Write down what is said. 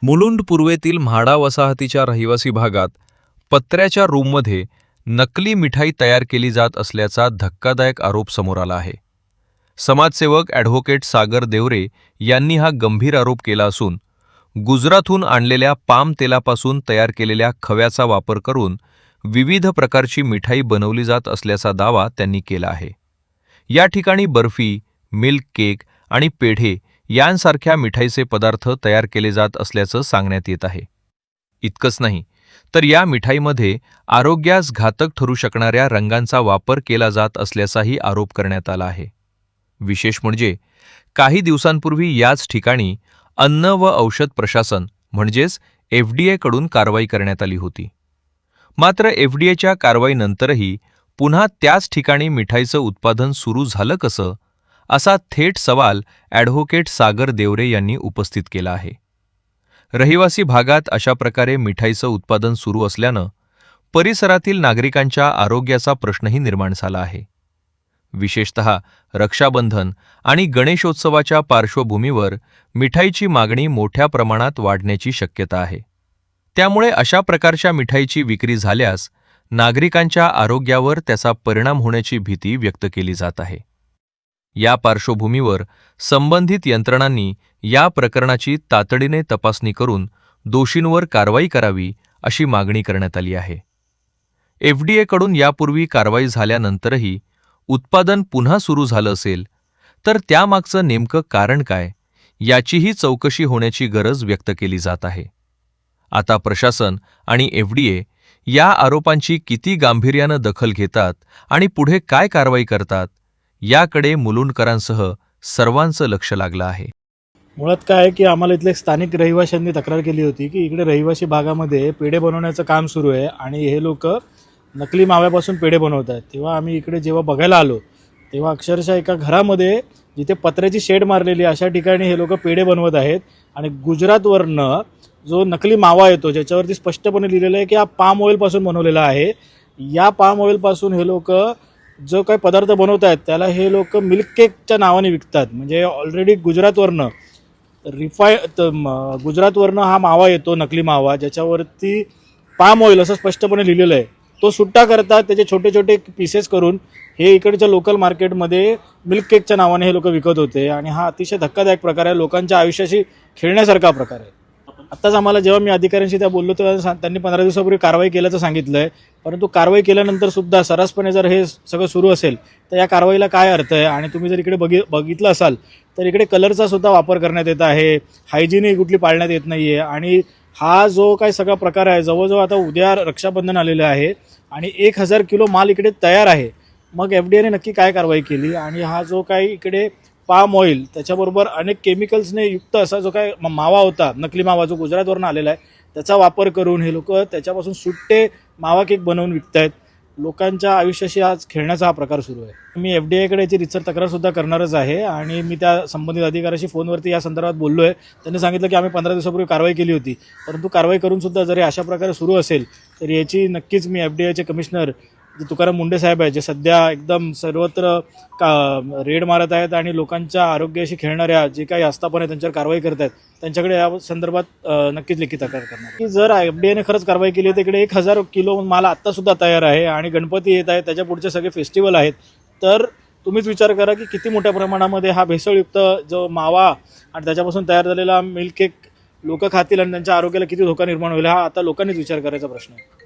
मुलुंड पूर्वेतील म्हाडा वसाहतीच्या रहिवासी भागात पत्र्याच्या रूममध्ये नकली मिठाई तयार केली जात असल्याचा धक्कादायक आरोप समोर आला आहे. समाजसेवक ॲडव्होकेट सागर देवरे यांनी हा गंभीर आरोप केला असून गुजरातहून आणलेल्या पाम तेलापासून तयार केलेल्या खव्याचा वापर करून विविध प्रकारची मिठाई बनवली जात असल्याचा दावा त्यांनी केला आहे. या ठिकाणी बर्फी, मिल्क केक आणि पेढे यांसारख्या मिठाईचे पदार्थ तयार केले जात असल्याचं सांगण्यात येत आहे. इतकंच नाही तर या मिठाईमध्ये आरोग्यास घातक ठरू शकणाऱ्या रंगांचा वापर केला जात असल्याचाही आरोप करण्यात आला आहे. विशेष म्हणजे काही दिवसांपूर्वी याच ठिकाणी अन्न व औषध प्रशासन म्हणजेच FDA कडून कारवाई करण्यात आली होती. मात्र FDAच्या कारवाईनंतरही पुन्हा त्याच ठिकाणी मिठाईचं उत्पादन सुरू झालं कसं, असा थेट सवाल ॲडव्होकेट सागर देवरे यांनी उपस्थित केला आहे. रहिवासी भागात अशा प्रकारे मिठाईचं उत्पादन सुरू असल्यानं परिसरातील नागरिकांच्या आरोग्याचा प्रश्नही निर्माण झाला आहे. विशेषतः रक्षाबंधन आणि गणेशोत्सवाच्या पार्श्वभूमीवर मिठाईची मागणी मोठ्या प्रमाणात वाढण्याची शक्यता आहे. त्यामुळे अशा प्रकारच्या मिठाईची विक्री झाल्यास नागरिकांच्या आरोग्यावर त्याचा परिणाम होण्याची भीती व्यक्त केली जात आहे. या पार्श्वभूमीवर संबंधित यंत्रणांनी या प्रकरणाची तातडीने तपासणी करून दोषींवर कारवाई करावी अशी मागणी करण्यात आली आहे. FDA कडून यापूर्वी कारवाई झाल्यानंतरही उत्पादन पुन्हा सुरू झालं असेल तर त्यामागचं नेमकं कारण काय याचीही चौकशी होण्याची गरज व्यक्त केली जात आहे. आता प्रशासन आणि FDA या आरोपांची किती गांभीर्यानं दखल घेतात आणि पुढे काय कारवाई करतात याकडे मुलुंडकरांसह सर्वांचं लक्ष लागलं आहे. मुळात काय आहे की आम्हाला इथले स्थानिक रहिवाशांनी तक्रार केली होती की इकडे रहिवासी भागामध्ये पेढे बनवण्याचं काम सुरू आहे आणि हे लोक नकली माव्यापासून पेढे बनवत आहेत. तेव्हा आम्ही इकडे जेव्हा बघायला आलो तेव्हा अक्षरशः एका घरामध्ये जिथे पत्र्याची शेड मारलेली अशा ठिकाणी हे लोक पेढे बनवत आहेत आणि गुजरातवरनं जो नकली मावा येतो ज्याच्यावरती स्पष्टपणे लिहिलेलं आहे की हा पाम ऑइलपासून बनवलेला आहे. या पाम ऑइलपासून हे लोक जो काही पदार्थ बनवत आहेत त्याला हे लोक मिल्क केकच्या नावाने विकतात. म्हणजे ऑलरेडी गुजरातवरनं गुजरातवरनं हा मावा येतो, नकली मावा, ज्याच्यावरती पाम ऑइल असं स्पष्टपणे लिहिलेलं आहे. तो सुट्टा करतात, त्याचे छोटे छोटे पीसेस करून हे इकडच्या लोकल मार्केटमध्ये मिल्क केकच्या नावाने हे लोक विकत होते आणि हा अतिशय धक्कादायक प्रकार आहे. लोकांच्या आयुष्याशी खेळण्यासारखा प्रकार आहे. आत्ताच आम्हाला जेव्हा मी अधिकाऱ्यांशी त्या बोललो तेव्हा त्यांनी 15 दिवसापूर्वी कारवाई केल्याचं सांगितलं आहे. परंतु कारवाई केल्यानंतर सुद्धा सर्रासपणे जर हे सगळं सुरू असेल तर या कारवाईला काय अर्थ आहे. आणि तुम्ही जर इकडे बघितलं असाल तर इकडे कलरचा सुद्धा वापर करण्यात येत आहे, हायजीनही कुठली पाळण्यात येत नाही आहे. आणि हा जो काही सगळा प्रकार आहे, जवळजवळ आता उद्या रक्षाबंधन आलेलं आहे आणि 1000 किलो माल इकडे तयार आहे. मग FDAने नक्की काय कारवाई केली. आणि हा जो काही इकडे पाम ऑइल त्याच्याबरोबर अनेक केमिकल्सने युक्त असा जो काय मावा होता, नकली मावा जो गुजरातवरून आलेला आहे, त्याचा वापर करून हे लोक त्याच्यापासून सुट्टे मावा केक बनवून विकत आहेत. लोकांच्या आयुष्याशी आज खेळण्याचा हा प्रकार सुरू आहे. मी FDA कडे याची रितसर तक्रारसुद्धा करणारच आहे आणि मी त्या संबंधित अधिकाऱ्याशी फोनवरती या संदर्भात बोललो आहे. त्यांनी सांगितलं की आम्ही 15 दिवसापूर्वी कारवाई केली होती. परंतु कारवाई करूनसुद्धा जर अशा प्रकारे सुरू असेल तर याची नक्कीच मी FDAचे कमिशनर जे तुकाराम मुंडे साहेब आहेत, जे सध्या एकदम सर्वत्र रेड मारत आहेत आणि लोकांच्या आरोग्याशी खेळणाऱ्या जे काही आस्थापन आहे त्यांच्यावर कारवाई करत आहेत, त्यांच्याकडे या संदर्भात नक्कीच लेखी तक्रार करणार की जर FDAने खरंच कारवाई केली तर इकडे 1000 किलो माल आत्तासुद्धा तयार आहे आणि गणपती येत आहेत, त्याच्या पुढचे सगळे फेस्टिवल आहेत. तर तुम्हीच विचार करा की किती मोठ्या प्रमाणामध्ये हा भेसळयुक्त जो मावा आणि त्याच्यापासून तयार झालेला मिल्क केक लोक खातील आणि त्यांच्या आरोग्याला किती धोका निर्माण होईल. हा आता लोकांनीच विचार करायचा प्रश्न आहे.